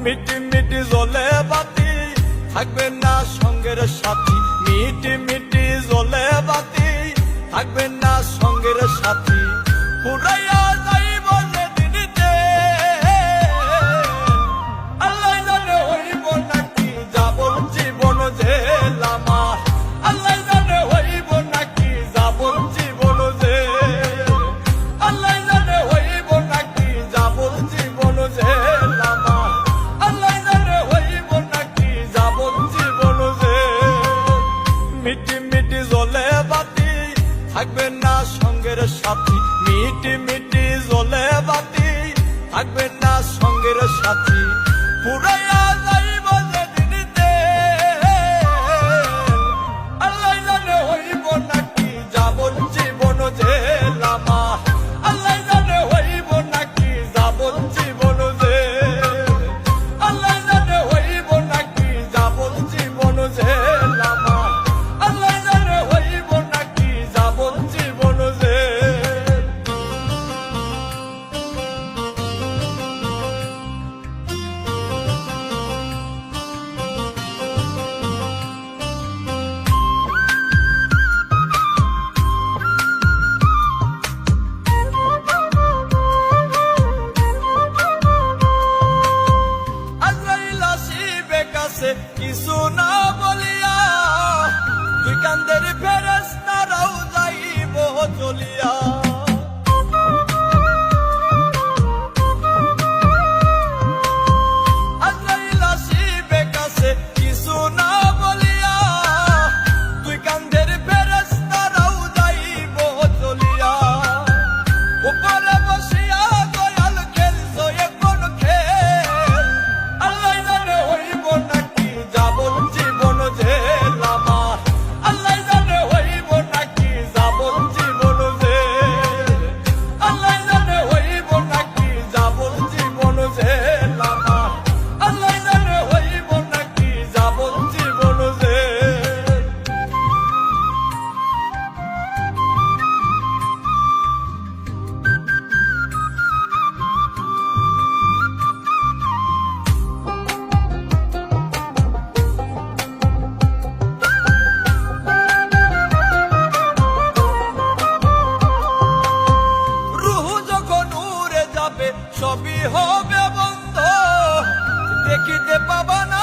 মিটি মিটি জ্বলে বাতি থাকবে না সঙ্গের সাথী, মিটি মিটি জ্বলে বাতি থাকবে না সঙ্গের সাথী, পুরাইয়া যাইব যেদিনতে আল্লাহ জানে হইব নাকি যাবন জীবন জেল আমার, আল্লাহ জানে হইব নাকি যাবন জীবন জেল, আল্লাহ জানে হইব নাকি যাবন জীবন জেল আমার, আল্লাহ জানে হইব নাকি যাবন জীবন জেল। মিটি মিটি জ্বলে বাতি থাকবে না সঙ্গের সাথী, মিটি মিটি জ্বলে বাতি থাকবে না সঙ্গের সাথী, পুরাইয়া যাইব যেদিনতে আল্লাহ জানে হইব নাকি যাবন জীবন জেল আমার, আল্লাহ জানে হইব নাকি যাবন জীবন জেল, আল্লাহ জানে হইব নাকি যাবন জীবন জেল আমার, আল্লাহ জানে হইব নাকি যাবন জীবন জেল। আজরাইল আসিবে কাছে কিছু না বলিয়া, দুই কান্দের ফেরেশতারাও যাইব চলিয়া, আজরাইল আসিবে কাছে কিছু না বলিয়া, দুই কান্দের ফেরেশতারাও যাইব চলিয়া, উপরে বসিয়া দয়াল খেলছো এখন খেল, আল্লাহ জানে হইব নাকি যাবন জীবন জেল আমার, আল্লাহ জানে হইব নাকি যাবন জীবন জেল, আল্লাহ জানে হইব নাকি যাবন জীবন জেল আমার, আল্লাহ জানে হইব নাকি যাবন জীবন জেল। রুহ যখন উড়ে যাবে সবই হবে বন্ধ, দেখিতে পাবা না